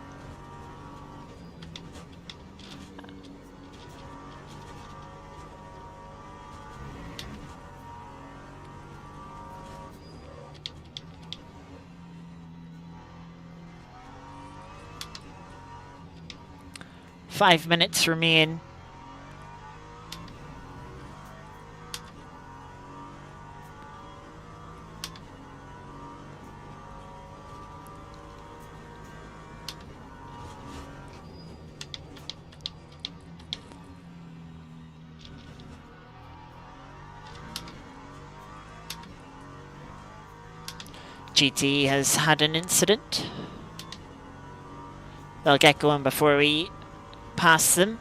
Five minutes remain. GTE has had an incident. They'll get going before we pass them.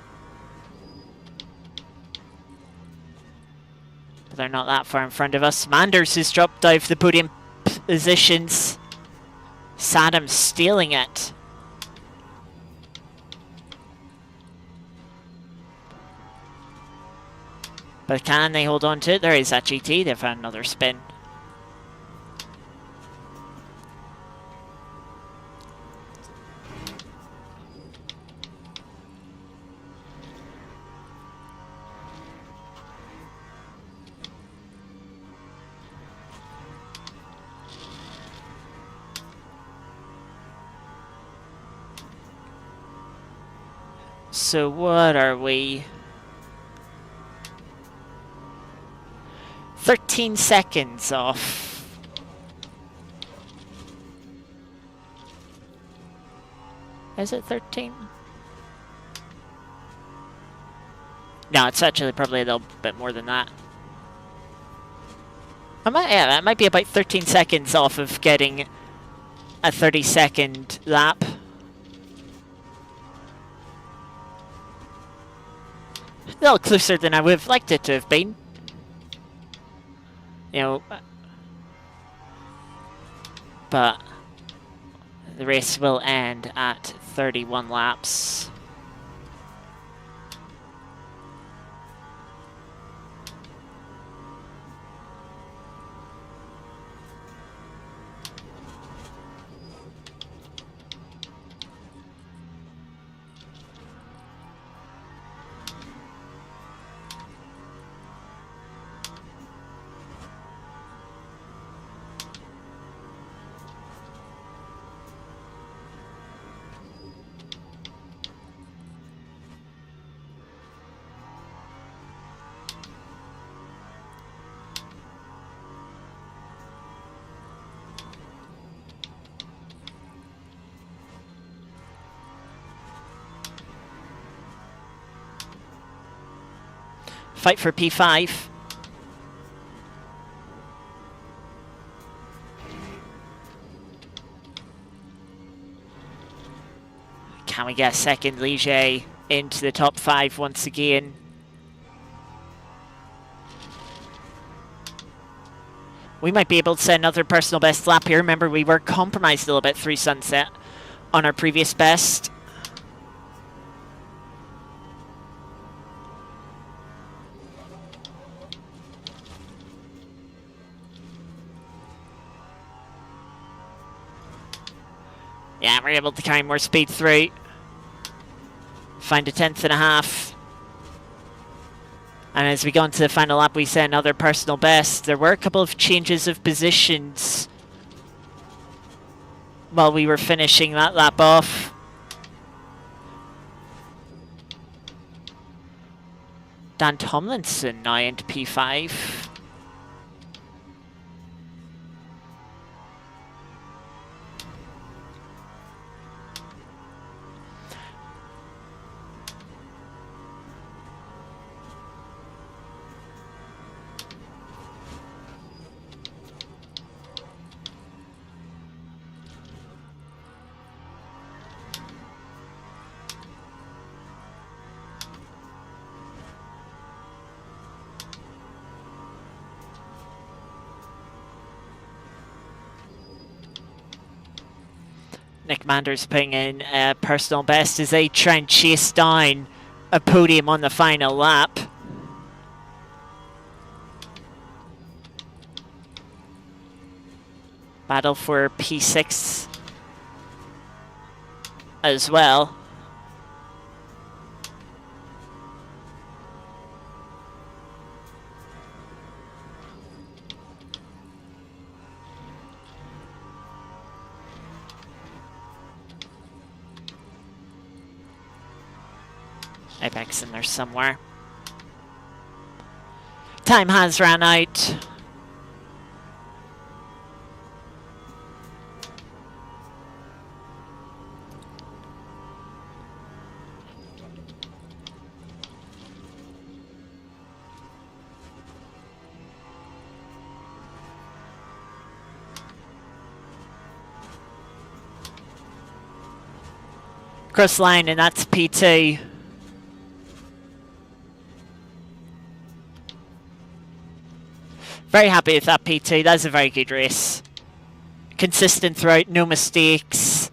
But they're not that far in front of us. Manders has dropped out of the podium positions. Saddam stealing it. But can they hold on to it? There is that GT. They've had another spin. So what are we? 13 seconds off. Is it 13? No, it's actually probably a little bit more than that. Yeah, that might be about 13 seconds off of getting a 30-second lap. A little closer than I would have liked it to have been. You know, but the race will end at 31 laps. fight for P5. Can we get a second Ligier into the top 5 once again? We might be able to set another personal best lap here. Remember, we were compromised a little bit through sunset on our previous best. Yeah, we're able to carry more speed through. Find a 10.5. And as we go into the final lap, we set another personal best. There were a couple of changes of positions while we were finishing that lap off. Dan Tomlinson now into P5. Nick Manders putting in a personal best as they try and chase down a podium on the final lap. Battle for P6 as well. Apex in there somewhere. Time has ran out. Cross line, and that's P2. Very happy with that P2. That's a very good race. Consistent throughout, no mistakes.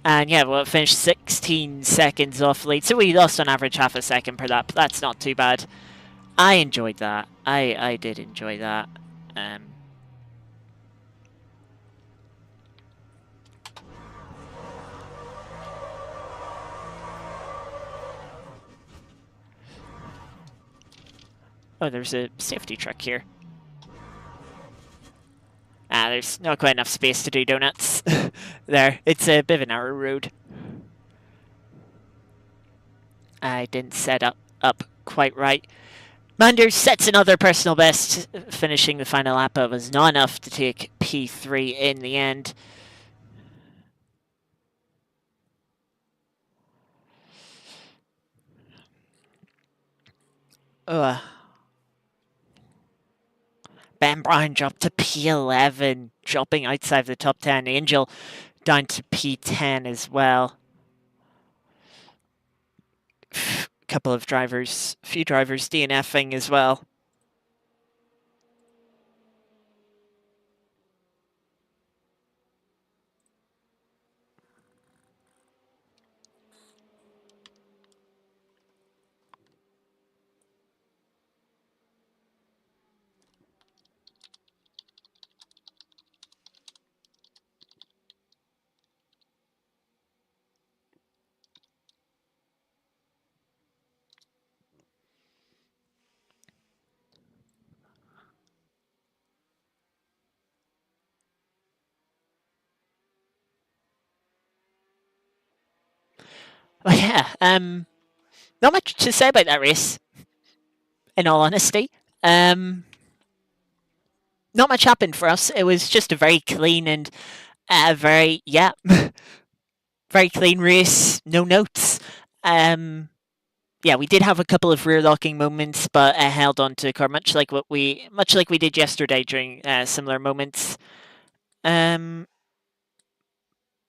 And yeah, well, it finished 16 seconds off lead. So we lost on average half a second per lap. That's not too bad. I enjoyed that. I did enjoy that. Oh, there's a safety truck here. Ah, there's not quite enough space to do donuts there. It's a bit of a narrow road. I didn't set up quite right. Manders sets another personal best, finishing the final lap, but was not enough to take P3 in the end. Ben Brown dropped to P11, dropping outside the top 10. Angel down to P10 as well. Couple of drivers, few drivers DNFing as well. Well, yeah, not much to say about that race, in all honesty. Not much happened for us. It was just a very clean and very clean race. No notes. yeah, we did have a couple of rear locking moments, but I held on to the car much like we did yesterday during similar moments. Um,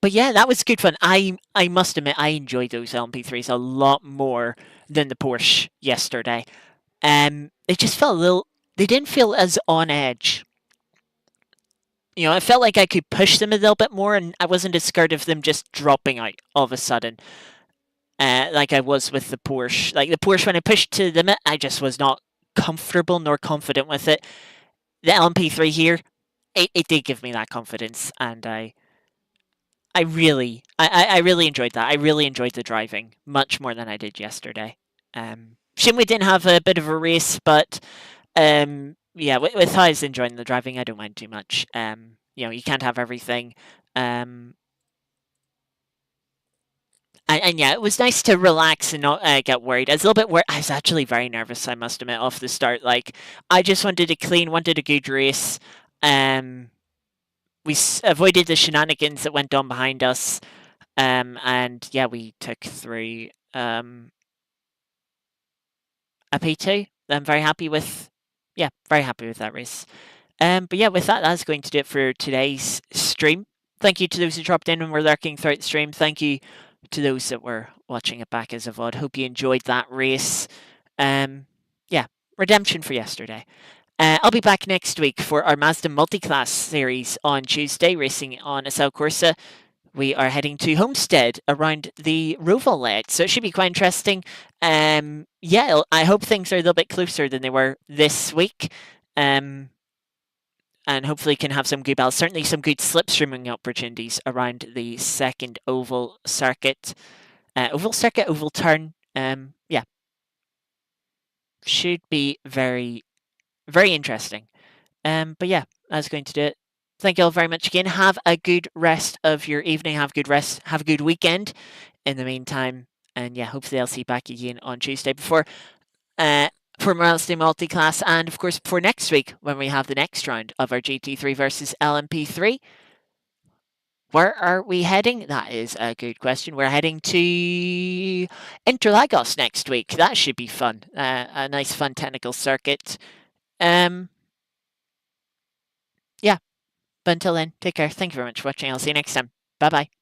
but yeah, that was good fun. I must admit I enjoyed those LMP3s a lot more than the Porsche yesterday. They just felt a little. They didn't feel as on edge. You know, I felt like I could push them a little bit more, and I wasn't as scared of them just dropping out all of a sudden, like I was with the Porsche. Like the Porsche, when I pushed to the limit, I just was not comfortable nor confident with it. The LMP3 here, it did give me that confidence, and I really enjoyed that. I really enjoyed the driving much more than I did yesterday. Shame we didn't have a bit of a race, but yeah, with how I was enjoying the driving, I don't mind too much. You know, you can't have everything. Um, and yeah, it was nice to relax and not get worried. I was a little bit worried. I was actually very nervous, I must admit, off the start. Like, I just wanted a clean, wanted a good race. Um, we avoided the shenanigans that went on behind us. And yeah, we took through a P2. I'm very happy with, yeah, very happy with that race. But yeah, with that, that's going to do it for today's stream. Thank you to those who dropped in and were lurking throughout the stream. Thank you to those that were watching it back as a VOD. Hope you enjoyed that race. Yeah, redemption for yesterday. I'll be back next week for our Mazda Multiclass series on Tuesday, racing on Assetto Corsa. We are heading to Homestead around the Roval layout, so it should be quite interesting. Yeah, I hope things are a little bit closer than they were this week. And hopefully can have some good battles. Certainly some good slipstreaming opportunities around the second oval circuit. Oval turn. Yeah, should be very, very interesting. But yeah, that's going to do it. Thank you all very much again. Have a good rest of your evening. Have a good rest. Have a good weekend in the meantime. And yeah, hopefully I'll see you back again on Tuesday uh, for Wednesday multi-class, and of course for next week when we have the next round of our GT3 versus LMP3. Where are we heading? That is a good question. We're heading to Interlagos next week. That should be fun. A nice, fun technical circuit. Um, yeah. But until then, take care. Thank you very much for watching. I'll see you next time. Bye bye.